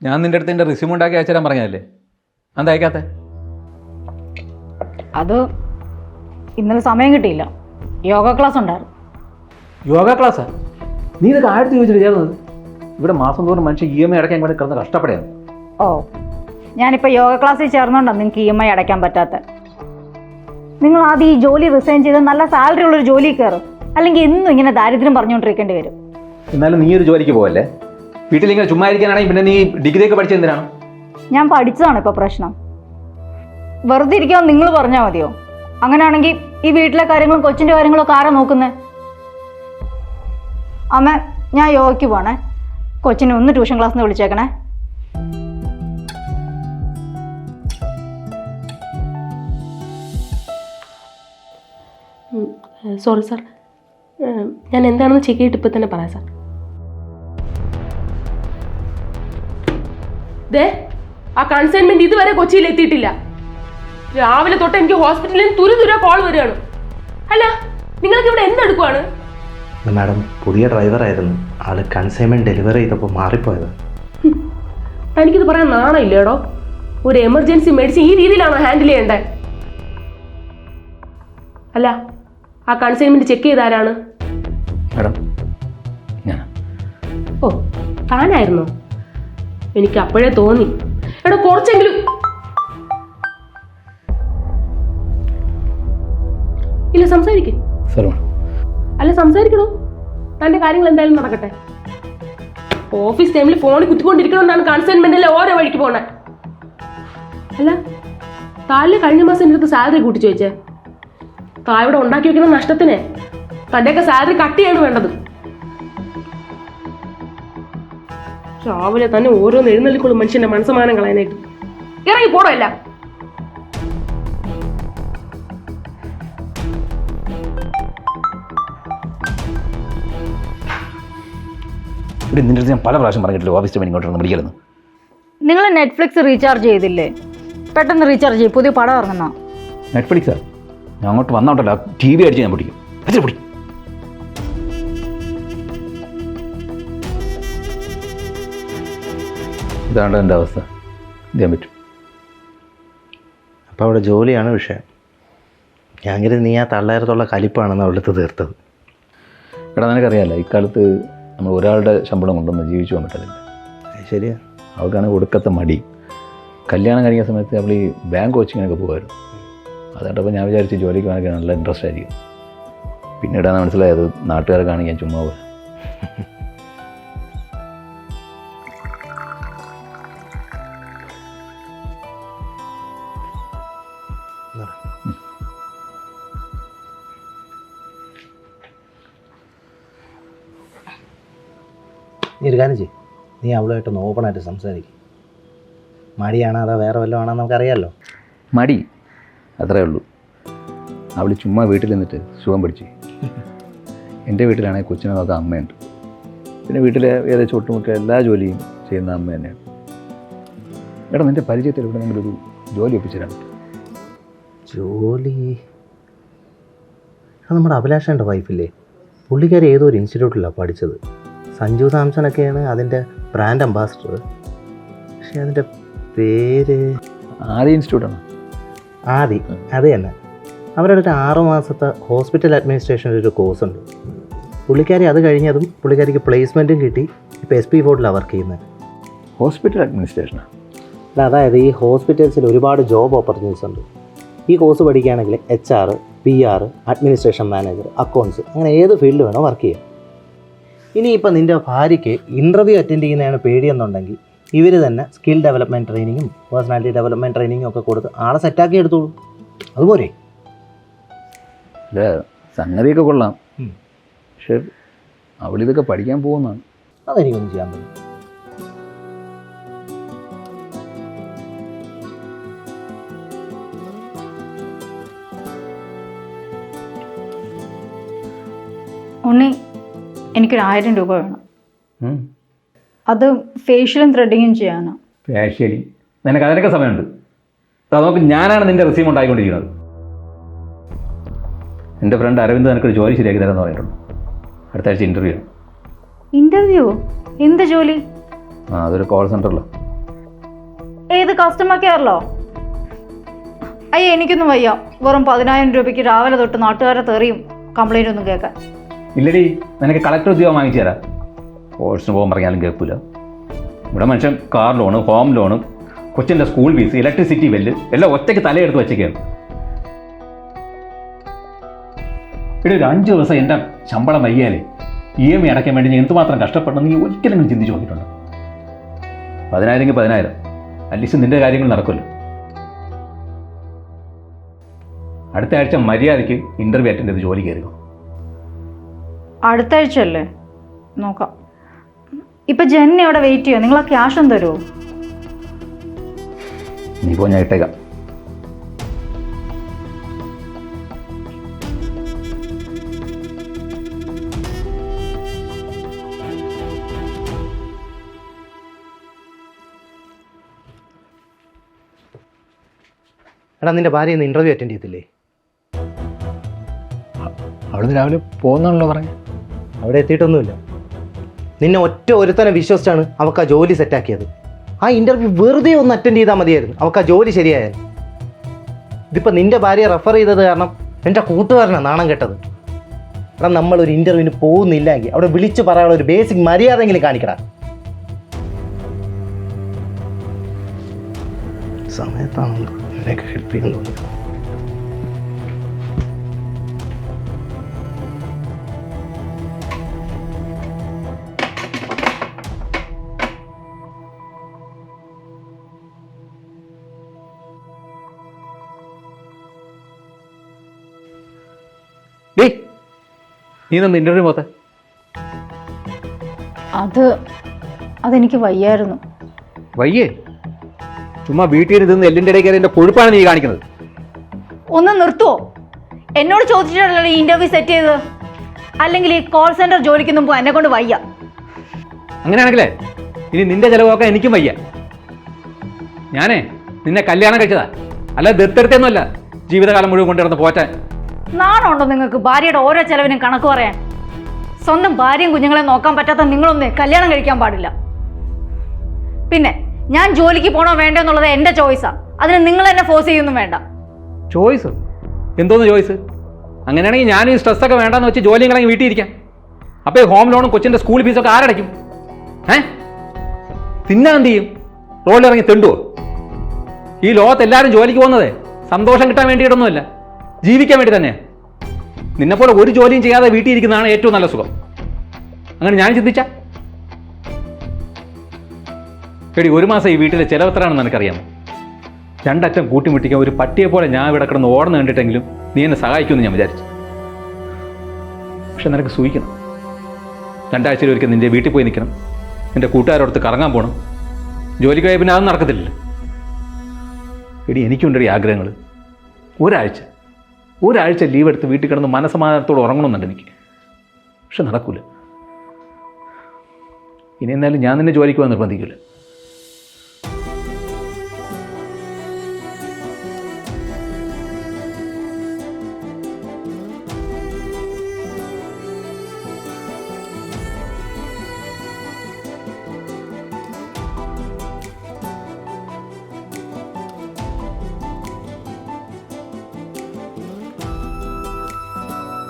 ഞാൻ നിൻ്റെ അടുത്ത് എൻ്റെ റിസ്യൂം ഉണ്ടാക്കി അയച്ചു തരാൻ പറഞ്ഞതല്ലേ, എന്താ അയക്കാത്തെ? അത് ഇന്നലെ സമയം കിട്ടിയില്ല, യോഗ ക്ലാസ് ഉണ്ടായിരുന്നു. യോഗ ക്ലാസ്സാ? നീ ഇതൊക്കെ ആയിരത്തി ചോദിച്ചിട്ട് ചേർന്നത്? ഇവിടെ മാസം തോറും മനുഷ്യൻ EMI അടയ്ക്കാൻ വേണ്ടി കിടന്ന് കഷ്ടപ്പെടുകയാണ്. ഓ, ഞാനിപ്പോൾ യോഗ ക്ലാസ്സിൽ ചേർന്നുകൊണ്ടാണ് നിങ്ങൾക്ക് EMI അടയ്ക്കാൻ പറ്റാത്ത. നിങ്ങൾ ആദ്യം ഈ ജോലി റിസൈൻ ചെയ്ത് നല്ല സാലറി ഉള്ളൊരു ജോലി കയറും, അല്ലെങ്കിൽ എന്നും ഇങ്ങനെ ദാരിദ്ര്യം പറഞ്ഞുകൊണ്ടിരിക്കേണ്ടി വരും. എന്നാലും നീ ഒരു ജോലിക്ക് പോകല്ലേ? വീട്ടിലിങ്ങനെ ചുമ്മാ ഇരിക്കാനാണെങ്കിൽ പിന്നെ നീ ഡിഗ്രിയൊക്കെ പഠിച്ചത് എന്തിനാണ്? ഞാൻ പഠിച്ചതാണ് ഇപ്പോൾ പ്രശ്നം. വെറുതെ ഇരിക്കാൻ നിങ്ങൾ പറഞ്ഞാൽ മതിയോ? അങ്ങനെയാണെങ്കിൽ ഈ വീട്ടിലെ കാര്യങ്ങളും കൊച്ചിൻ്റെ കാര്യങ്ങളൊക്കെ ആരാ നോക്കുന്നത്? അമ്മ, ഞാൻ യോഗയ്ക്ക് പോകണേ. കൊച്ചിനെ ഒന്ന് ട്യൂഷൻ ക്ലാസ്സിൽ വിളിച്ചേക്കണേ. സോറി സാർ, ഞാൻ എന്താണെന്ന് ചെക്ക് ചെയ്തിട്ട് ഇപ്പം തന്നെ പറയാം സാർ. ദേ, ആ കൺസൈൻമെന്റ് ഇതുവരെ കൊച്ചിയിൽ എത്തിയിട്ടില്ല. രാവിലെ തൊട്ട് എനിക്ക് ഹോസ്പിറ്റലിൽ നിന്ന് തുരുതുര കോൾ വരികയാണ്. അല്ല, നിങ്ങൾക്ക് ഇവിടെ എന്തെടുക്കുവാണ്? മാഡം, പുതിയ ഡ്രൈവറായിരുന്നു, ആള് കൺസൈൻമെന്റ് ഡെലിവറി ചെയ്തപ്പോൾ മാറിപ്പോയത്. തനിക്കിത് പറയാൻ നാണമില്ലേടോ? ഒരു എമർജൻസി മെഡിസിൻ ഈ രീതിയിലാണോ ഹാൻഡിൽ ചെയ്യേണ്ടത്? അല്ല, ആ കൺസൈൻമെന്റ് ചെക്ക് ചെയ്താരാണ്? മാഡം, ഞാൻ. ഓ, താനായിരുന്നോ? എനിക്ക് അപ്പോഴേ തോന്നി. എടാ, കുറച്ചെങ്കിലും ഇല്ല, സംസാരിക്കേ. അല്ല, സംസാരിക്കണോ? തന്റെ കാര്യങ്ങൾ എന്തായാലും നടക്കട്ടെ. ഓഫീസ് ടൈമിൽ ഫോണിൽ കുത്തിക്കൊണ്ടിരിക്കണോണ്ടാണ് കൺസൈൻമെന്റിലെ ഓരോ വഴിക്ക് പോണേ. അല്ല, താല് കഴിഞ്ഞ മാസം എൻ്റെ അടുത്ത് സാലറി കൂട്ടി ചോദിച്ചേ. താവിടെ ഉണ്ടാക്കി വെക്കുന്ന നഷ്ടത്തിന് തന്റെയൊക്കെ സാലറി കട്ട് ചെയ്യാണ് വേണ്ടത്. രാവിലെ തന്നെ ഓരോന്ന് എഴുന്നള്ളിക്കൊള്ളും മനുഷ്യന്റെ മനസ്സമാനം കളയാനായിട്ട്. ഇറങ്ങി പോടോ അല്ല. ഇവിടെ നിൻ്റെ അടുത്ത് ഞാൻ പല പ്രാവശ്യം പറഞ്ഞിട്ടില്ല ഓഫീസ് ടൈം ഇങ്ങോട്ട് പിടിക്കലെന്ന്. നിങ്ങൾ നെറ്റ്ഫ്ലിക്സ് റീചാർജ് ചെയ്തില്ലേ? പെട്ടെന്ന് റീചാർജ് ചെയ്യും, പുതിയ പടം ഇറങ്ങുന്ന. നെറ്റ്ഫ്ലിക്സാ? ഞാൻ അങ്ങോട്ട് വന്നോട്ടല്ല, TV അടിച്ച് ഞാൻ പിടിക്കും. പിടിക്കും. ഇതാണ് എൻ്റെ അവസ്ഥ. ചെയ്യാൻ പറ്റും. അപ്പോൾ അവിടെ ജോലിയാണ് വിഷയം. ഞാൻ കരുതി നീ ആ തള്ളേരത്തുള്ള കലിപ്പാണെന്ന് അവിടുത്തെ തീർത്തത്. എടാ, നിനക്കറിയാമല്ലോ, ഇക്കാലത്ത് നമ്മൾ ഒരാളുടെ ശമ്പളം കൊണ്ടൊന്നും ജീവിച്ചു പോകാൻ പറ്റത്തില്ല. ശരിയാ. അവൾക്കാണെങ്കിൽ ഒടുക്കത്തെ മടി. കല്യാണം കഴിക്കുന്ന സമയത്ത് അവൾ ഈ ബാങ്ക് കോച്ചിങ്ങിനൊക്കെ പോകുമായിരുന്നു. അതുകൊണ്ടപ്പോൾ ഞാൻ വിചാരിച്ച് ജോലിക്ക് വേണമെങ്കിൽ നല്ല ഇൻട്രസ്റ്റ് ആയിരിക്കും. പിന്നീടാണ് മനസ്സിലായത് നാട്ടുകാർക്കാണെങ്കിൽ ഞാൻ ചുമ്മാ പോയി. നീ ഒരു കാര്യം ചെയ്യും, നീ അവളുമായിട്ടൊന്ന് ഓപ്പണായിട്ട് സംസാരിക്കും. മടിയാണോ അതോ വേറെ വല്ലതും ആണോ നമുക്കറിയാമല്ലോ. മടി അത്രേ ഉള്ളൂ. അവൾ ചുമ്മാ വീട്ടിൽ നിന്നിട്ട് സുഖം പിടിച്ച്. എൻ്റെ വീട്ടിലാണെങ്കിൽ കൊച്ചിനെ നോക്കാൻ അമ്മയുണ്ട്. പിന്നെ വീട്ടിലെ ഏകദേശം ഒട്ടുമുക്ക എല്ലാ ജോലിയും ചെയ്യുന്ന അമ്മ തന്നെയാണ്. എടാ, നിൻ്റെ പരിചയത്തിൽ ഇവിടെ നിങ്ങളൊരു ജോലി ഒപ്പിച്ചു തരാൻ പറ്റും? ജോലി? അത് നമ്മുടെ അഭിലാഷൻ്റെ വൈഫില്ലേ, പുള്ളിക്കാരി ഏതോ ഒരു ഇൻസ്റ്റിറ്റ്യൂട്ടിലാണ് പഠിച്ചത്. സഞ്ജു സാംസണൊക്കെയാണ് അതിൻ്റെ ബ്രാൻഡ് അംബാസിഡർ. പക്ഷേ അതിൻ്റെ പേര് ആദ്യ ഇൻസ്റ്റിറ്റ്യൂട്ടാണ്. ആദി, അത് തന്നെ. അവരുടെ ഒരു 6 മാസത്തെ ഹോസ്പിറ്റൽ അഡ്മിനിസ്ട്രേഷൻ്റെ ഒരു കോഴ്സ് ഉണ്ട്. പുള്ളിക്കാരി അത് കഴിഞ്ഞതും പുള്ളിക്കാരിക്ക് പ്ലേസ്മെൻറ്റും കിട്ടി. ഇപ്പോൾ SP ഫോർട്ടിലാണ് വർക്ക് ചെയ്യുന്നത്. ഹോസ്പിറ്റൽ അഡ്മിനിസ്ട്രേഷനാണ്? അതായത് ഈ ഹോസ്പിറ്റൽസിൽ ഒരുപാട് ജോബ് ഓപ്പർച്യൂണിറ്റീസ് ഉണ്ട്. ഈ കോഴ്സ് പഠിക്കുകയാണെങ്കിൽ HR, PR, administration manager, accounts, അങ്ങനെ ഏത് ഫീൽഡ് വേണോ വർക്ക് ചെയ്യാം. ഇനിയിപ്പോൾ നിൻ്റെ ഭാര്യയ്ക്ക് ഇൻ്റർവ്യൂ അറ്റൻഡ് ചെയ്യുന്നതാണ് പേടിയെന്നുണ്ടെങ്കിൽ ഇവർ തന്നെ സ്കിൽ ഡെവലപ്മെൻറ്റ് ട്രെയിനിങ്ങും പേഴ്സണാലിറ്റി ഡെവലപ്മെൻറ്റ് ട്രെയിനിങ്ങും ഒക്കെ കൊടുത്ത് ആളെ സെറ്റാക്കി എടുത്തോളൂ. അതുപോലെ അല്ല, സംഗതിയൊക്കെ കൊള്ളാം. പക്ഷെ അവളിതൊക്കെ പഠിക്കാൻ പോകുന്നതാണ്. അതെനിക്കൊന്നും ചെയ്യാൻ പറ്റും. ഉണ്ണി, എനിക്കൊരു 1000 രൂപ വേണം. അത് ഫേഷ്യലും ത്രെഡിങ്ങും ചെയ്യാനാണ്. ഫേഷ്യലി? നിനക്ക് അതിനൊക്കെ സമയമുണ്ട്. നമുക്ക് ഞാനാണ് നിൻ്റെ റിസീം ഉണ്ടായിക്കൊണ്ടിരിക്കുന്നത്. എൻ്റെ ഫ്രണ്ട് അരവിന്ദ് നിനക്കൊരു ജോലി ശരിയാക്കി തരാമെന്ന് പറഞ്ഞിട്ടുണ്ട്. അടുത്ത ആഴ്ച ഇൻ്റർവ്യൂ ആണ്. ഇൻ്റർവ്യൂ? എന്ത് ജോലി? അതൊരു കോൾ സെൻ്ററിലോ. ഏത് കസ്റ്റമർ കെയറിലോ? അയ്യോ എനിക്കൊന്നും വയ്യ. വെറും 10,000 രൂപയ്ക്ക് രാവിലെ തൊട്ട് നാട്ടുകാരെ തെറിയും കംപ്ലൈൻ്റ് ഒന്നും കേൾക്കാൻ. ഇല്ലടി, നിനക്ക് കളക്ടർ ഉദ്യോഗം വാങ്ങിച്ചു തരാം. കോഴ്സിന് പോകാൻ പറഞ്ഞാലും കേൾക്കില്ല. ഇവിടെ മനുഷ്യൻ കാർ ലോണ്, ഹോം ലോണ്, കൊച്ചിൻ്റെ സ്കൂൾ ഫീസ്, ഇലക്ട്രിസിറ്റി ബില്ല് എല്ലാം ഒറ്റയ്ക്ക് തലയെടുത്ത് വെച്ചേക്കാണ്. ഇവിടെ ഒരു 5 ദിവസം എൻ്റെ ശമ്പളം വയ്യാലേ EMI അടയ്ക്കാൻ വേണ്ടി ഞാൻ എന്തുമാത്രം കഷ്ടപ്പെടണം നീ ഒരിക്കലും ചിന്തിച്ച് നോക്കിയിട്ടുണ്ട്? 10,000 10,000 അറ്റ്ലീസ്റ്റ് നിൻ്റെ കാര്യങ്ങൾ നടക്കുമല്ലോ. അടുത്ത ആഴ്ച മര്യാദയ്ക്ക് ഇൻ്റർവ്യൂ അറ്റൻഡ് ചെയ്ത് ജോലി കയറുക. അടുത്ത ആഴ്ച അല്ലേ? നോക്കാം. ഇപ്പം ജെന്നി അവിടെ വെയിറ്റ് ചെയ്യുമോ? നിങ്ങൾ ആ ക്യാഷ് ഒന്ന് തരുമോ? നീ പോ, ഞാൻ ഇട്ടേക്കാം. എടാ, നിൻ്റെ ഭാര്യ ഇന്ന് ഇൻ്റർവ്യൂ അറ്റൻഡ് ചെയ്തില്ലേ? അവിടുന്ന് രാവിലെ പോകുന്നാണല്ലോ പറഞ്ഞത്. അവിടെ എത്തിയിട്ടൊന്നുമില്ല. നിന്നെ ഒരുത്തനെ വിശ്വസിച്ചാണ് അവൾക്ക് ആ ജോലി സെറ്റാക്കിയത്. ആ ഇൻ്റർവ്യൂ വെറുതെ ഒന്ന് അറ്റൻഡ് ചെയ്താൽ മതിയായിരുന്നു, അവൾക്ക് ആ ജോലി ശരിയായാൽ. ഇതിപ്പോൾ നിൻ്റെ ഭാര്യയെ റെഫർ ചെയ്തത് കാരണം എൻ്റെ കൂട്ടുകാരനാണ് നാണം കെട്ടത്. എടാ, നമ്മളൊരു ഇൻ്റർവ്യൂവിന് പോകുന്നില്ലെങ്കിൽ അവിടെ വിളിച്ച് പറയാനുള്ള ഒരു ബേസിക് മര്യാദയെങ്കിലും കാണിക്കടാ. സമയത്താണല്ലോ ഇവരെയൊക്കെ ഹെൽപ്പ് ചെയ്യാൻ തോന്നുന്നത്. നീ നിന്ന് ഇൻ്റർവ്യൂ പോത്തെ? അതെനിക്ക് വയ്യായിരുന്നു. വയ്യേ? ചുമ്മാ വീട്ടിൽ നിന്ന് എല്ലിൻ്റെ ഇടയിൽ കയറി എൻ്റെ കൊഴുപ്പാണ് നീ കാണിക്കുന്നത്. ഒന്ന് നിർത്തുവോ? എന്നോട് ചോദിച്ചിട്ടുണ്ടല്ലോ ഈ ഇൻ്റർവ്യൂ സെറ്റ് ചെയ്തത്. അല്ലെങ്കിൽ ഈ കോൾ സെൻറ്റർ ജോലിക്ക് മുമ്പ് എന്നെ കൊണ്ട് വയ്യ. അങ്ങനെയാണെങ്കിലേ ഇനി നിന്റെ ചിലവൊക്കെ എനിക്കും വയ്യ. ഞാനേ നിന്നെ കല്യാണം കഴിച്ചതാ, അല്ല ദത്തെടുത്തൊന്നുമല്ല ജീവിതകാലം മുഴുവൻ കൊണ്ടുവരുന്ന പോറ്റാൻ. നാണുണ്ടോ നിങ്ങൾക്ക് ഭാര്യയുടെ ഓരോ ചെലവിനും കണക്ക് പറയാൻ? സ്വന്തം ഭാര്യയും കുഞ്ഞുങ്ങളെ നോക്കാൻ പറ്റാത്ത നിങ്ങളൊന്നും കല്യാണം കഴിക്കാൻ പാടില്ല. പിന്നെ ഞാൻ ജോലിക്ക് പോകണോ വേണ്ടോ എന്നുള്ളത് എൻ്റെ ചോയ്സാണ്. അതിന് നിങ്ങൾ എന്നെ ഫോഴ്സ് ചെയ്യൊന്നും വേണ്ട. ചോയ്സ്? എന്തോന്ന് ചോയ്സ്? അങ്ങനെയാണെങ്കിൽ ഞാനും ഈ സ്ട്രെസ്സൊക്കെ വേണ്ടെന്ന് വെച്ച് ജോലികളെങ്കിൽ വീട്ടിൽ ഇരിക്കാം. അപ്പോൾ ഈ ഹോം ലോണും കൊച്ചിൻ്റെ സ്കൂൾ ഫീസൊക്കെ ആരടയ്ക്കും? തിന്നാൻ എന്ത് ചെയ്യും? റോഡിലിറങ്ങി തെണ്ടുവോ? ഈ ലോകത്ത് എല്ലാവരും ജോലിക്ക് പോകുന്നതേ സന്തോഷം കിട്ടാൻ വേണ്ടിയിട്ടൊന്നുമല്ല, ജീവിക്കാൻ വേണ്ടി തന്നെയാണ്. നിന്നെപ്പോലെ ഒരു ജോലിയും ചെയ്യാതെ വീട്ടിൽ ഇരിക്കുന്നതാണ് ഏറ്റവും നല്ല സുഖം. അങ്ങനെ ഞാൻ ചിന്തിച്ച എടി, 1 മാസം ഈ വീട്ടിലെ ചിലവെത്രയാണെന്ന് എനിക്കറിയാമോ? 2 അറ്റം കൂട്ടിമുട്ടിക്കാൻ ഒരു പട്ടിയെ പോലെ ഞാൻ ഇവിടെ കിടന്ന് ഓടന്ന് കണ്ടിട്ടെങ്കിലും നീ എന്നെ സഹായിക്കുമെന്ന് ഞാൻ വിചാരിച്ചു. പക്ഷെ നിനക്ക് സൂഹിക്കണം. 2 ആഴ്ചയിൽ ഒരിക്കൽ നിൻ്റെ വീട്ടിൽ പോയി നിൽക്കണം, നിൻ്റെ കൂട്ടുകാരോടത്ത് കറങ്ങാൻ പോകണം. ജോലിക്ക് പോയാൽ പിന്നെ അതൊന്നും നടക്കത്തില്ലല്ലോ. എടി, എനിക്കുണ്ടടി ആഗ്രഹങ്ങൾ. ഒരാഴ്ച ലീവ് എടുത്ത് വീട്ടിൽ കിടന്ന് മനസ്സമാധാനത്തോടെ ഉറങ്ങണമെന്നുണ്ട് എനിക്ക്. പക്ഷെ നടക്കൂല. ഇനി എന്നാലും ഞാൻ നിന്നെ ജോലിക്ക് പോകാൻ നിർബന്ധിക്കില്ല.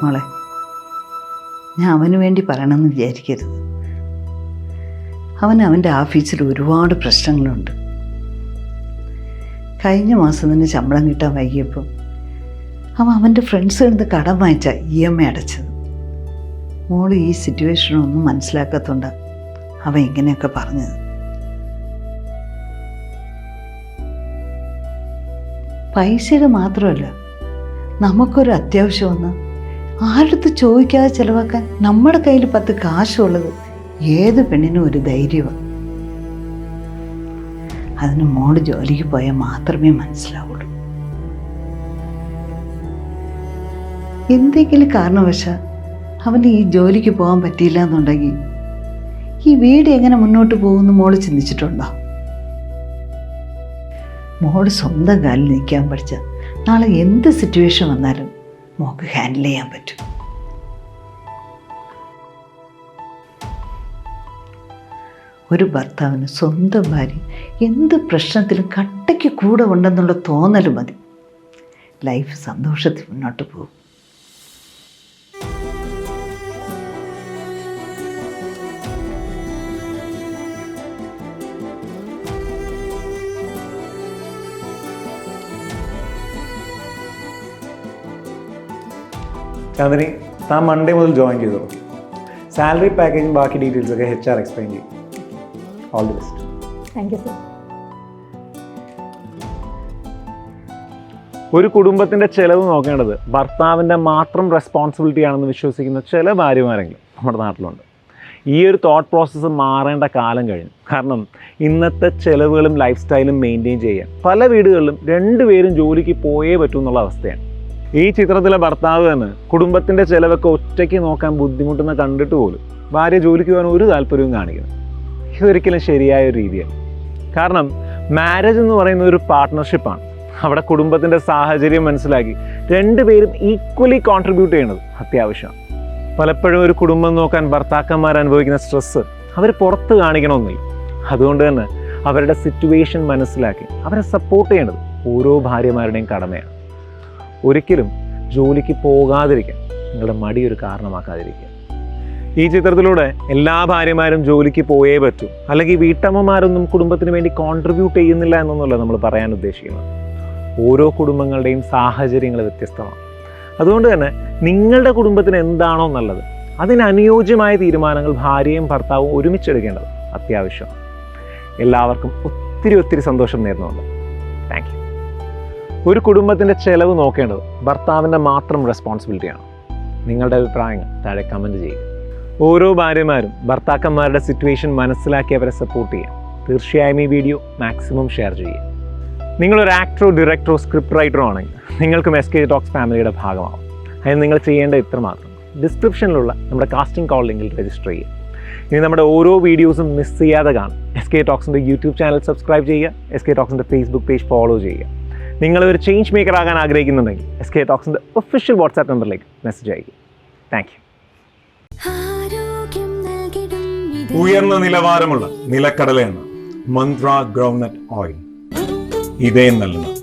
മോളെ, ഞാൻ അവന് വേണ്ടി പറയണമെന്ന് വിചാരിക്കരുത്. അവൻ്റെ ഓഫീസിൽ ഒരുപാട് പ്രശ്നങ്ങളുണ്ട്. കഴിഞ്ഞ മാസം തന്നെ ശമ്പളം കിട്ടാൻ വൈകിയപ്പോൾ അവൻ്റെ ഫ്രണ്ട്സിൽ നിന്ന് കടം വാങ്ങിച്ച EMI അടച്ചത്. മോൾ ഈ സിറ്റുവേഷനൊന്നും മനസ്സിലാക്കാത്തതുകൊണ്ടാണ് അവൻ ഇങ്ങനെയൊക്കെ പറഞ്ഞത്. പൈസയുടെ മാത്രമല്ല, നമുക്കൊരു അത്യാവശ്യം വന്ന് ആരുടെ ചോദിക്കാതെ ചിലവാക്കാൻ നമ്മുടെ കയ്യിൽ 10 കാശുള്ളത് ഏത് പെണ്ണിനും ഒരു ധൈര്യമാണ്. അതിന് മോള് ജോലിക്ക് പോയാൽ മാത്രമേ മനസ്സിലാവുള്ളൂ. എന്തെങ്കിലും കാരണവശാൽ അവന് ഈ ജോലിക്ക് പോകാൻ പറ്റിയില്ല എന്നുണ്ടെങ്കിൽ ഈ വീട് എങ്ങനെ മുന്നോട്ട് പോകുമെന്ന് മോള് ചിന്തിച്ചിട്ടുണ്ടോ? മോള് സ്വന്തം കാലിൽ നിൽക്കാൻ പഠിച്ച നാളെ എന്ത് സിറ്റുവേഷൻ വന്നാലും മോൾക്ക് ഹാൻഡിൽ ചെയ്യാൻ പറ്റും. ഒരു ഭർത്താവിന് സ്വന്തം ഭാര്യ എന്ത് പ്രശ്നത്തിലും കട്ടയ്ക്ക് കൂടെ ഉണ്ടെന്നുള്ള തോന്നൽ മതി. ലൈഫ് സന്തോഷത്തിൽ മുന്നോട്ട് പോകും. ചാന്ദിനി, താൻ മൺഡേ മുതൽ ജോയിൻ ചെയ്തോളൂ. സാലറി പാക്കേജും ബാക്കി ഡീറ്റെയിൽസ് ഒക്കെ HR എക്സ്പ്ലെയിൻ ചെയ്യും. All the best. Thank you sir. ഒരു കുടുംബത്തിൻ്റെ ചിലവ് നോക്കേണ്ടത് ഭർത്താവിൻ്റെ മാത്രം റെസ്പോൺസിബിലിറ്റി ആണെന്ന് വിശ്വസിക്കുന്ന ചില ഭാര്യമാരെങ്കിലും നമ്മുടെ നാട്ടിലുണ്ട്. ഈ ഒരു തോട്ട് പ്രോസസ്സ് മാറേണ്ട കാലം കഴിഞ്ഞു. കാരണം ഇന്നത്തെ ചിലവുകളും ലൈഫ് സ്റ്റൈലും മെയിൻറ്റെയിൻ ചെയ്യാൻ പല വീടുകളിലും രണ്ടുപേരും ജോലിക്ക് പോയേ പറ്റൂ എന്നുള്ള അവസ്ഥയാണ്. ഈ ചിത്രത്തിലെ ഭർത്താവ് തന്നെ കുടുംബത്തിൻ്റെ ചിലവൊക്കെ ഒറ്റയ്ക്ക് നോക്കാൻ ബുദ്ധിമുട്ടുന്ന കണ്ടിട്ട് പോലും ഭാര്യ ജോലിക്ക് പോകാൻ ഒരു താല്പര്യവും കാണിക്കുന്നു. ഇതൊരിക്കലും ശരിയായ ഒരു രീതിയല്ല. കാരണം മാരേജ് എന്ന് പറയുന്ന ഒരു പാർട്ട്ണർഷിപ്പാണ്. അവിടെ കുടുംബത്തിൻ്റെ സാഹചര്യം മനസ്സിലാക്കി രണ്ടുപേരും ഈക്വലി കോൺട്രിബ്യൂട്ട് ചെയ്യുന്നത് അത്യാവശ്യമാണ്. പലപ്പോഴും ഒരു കുടുംബം നോക്കാൻ ഭർത്താക്കന്മാർ അനുഭവിക്കുന്ന സ്ട്രെസ്സ് അവർ പുറത്ത് കാണിക്കണമെന്നില്ല. അതുകൊണ്ട് തന്നെ അവരുടെ സിറ്റുവേഷൻ മനസ്സിലാക്കി അവരെ സപ്പോർട്ട് ചെയ്യേണ്ടത് ഓരോ ഭാര്യമാരുടെയും കടമയാണ്. ഒരിക്കലും ജോലിക്ക് പോകാതിരിക്കാൻ നിങ്ങളുടെ മടി ഒരു കാരണമാക്കാതിരിക്കുക. ഈ ചിത്രത്തിലൂടെ എല്ലാ ഭാര്യമാരും ജോലിക്ക് പോയേ പറ്റൂ, അല്ലെങ്കിൽ വീട്ടമ്മമാരൊന്നും കുടുംബത്തിന് വേണ്ടി കോൺട്രിബ്യൂട്ട് ചെയ്യുന്നില്ല എന്നൊന്നുമല്ല നമ്മൾ പറയാൻ ഉദ്ദേശിക്കുന്നത്. ഓരോ കുടുംബങ്ങളുടെയും സാഹചര്യങ്ങൾ വ്യത്യസ്തമാണ്. അതുകൊണ്ട് തന്നെ നിങ്ങളുടെ കുടുംബത്തിന് എന്താണോ നല്ലത് അതിനനുയോജ്യമായ തീരുമാനങ്ങൾ ഭാര്യയും ഭർത്താവും ഒരുമിച്ചെടുക്കേണ്ടത് അത്യാവശ്യമാണ്. എല്ലാവർക്കും ഒത്തിരി സന്തോഷം നേരുന്നുണ്ട്. Thank you. ഒരു കുടുംബത്തിൻ്റെ ചെലവ് നോക്കേണ്ടത് ഭർത്താവിൻ്റെ മാത്രം റെസ്പോൺസിബിലിറ്റിയാണ്. നിങ്ങളുടെ അഭിപ്രായങ്ങൾ താഴെ കമൻറ്റ് ചെയ്യുക. ഓരോ ഭാര്യമാരും ഭർത്താക്കന്മാരുടെ സിറ്റുവേഷൻ മനസ്സിലാക്കി അവരെ സപ്പോർട്ട് ചെയ്യുക. തീർച്ചയായും ഈ വീഡിയോ മാക്സിമം ഷെയർ ചെയ്യുക. നിങ്ങളൊരു ആക്ടറോ ഡയറക്ടറോ സ്ക്രിപ്റ്റ് റൈറ്ററോ ആണെങ്കിൽ നിങ്ങൾക്കും SK ടോക്സ് ഫാമിലിയുടെ ഭാഗമാവും. അതിന് നിങ്ങൾ ചെയ്യേണ്ടത് ഇത്രമാത്രം: ഡിസ്ക്രിപ്ഷനിലുള്ള നമ്മുടെ കാസ്റ്റിംഗ് കോൾ ലിങ്കിൽ രജിസ്റ്റർ ചെയ്യുക. ഇനി നമ്മുടെ ഓരോ വീഡിയോസും മിസ് ചെയ്യാതെ കാണും. SK ടോക്സിൻ്റെ യൂട്യൂബ് ചാനൽ സബ്സ്ക്രൈബ് ചെയ്യുക. SK ടോക്സിൻ്റെ ഫേസ്ബുക്ക് പേജ് ഫോളോ ചെയ്യുക. നിങ്ങളൊരു ചേഞ്ച് മേക്കർ ആകാൻ ആഗ്രഹിക്കുന്നുണ്ടെങ്കിൽ SK ടോക്സിൻ്റെ ഒഫീഷ്യൽ വാട്സാപ്പ് നമ്പറിലേക്ക് മെസ്സേജ് അയക്കുക. Thank you. ഉയർന്ന നിലവാരമുള്ള നിലക്കടല എണ്ണ മന്ത്ര ഗ്രൗണ്ട്നട്ട് ഓയിൽ. ഇതേ നൽകുന്ന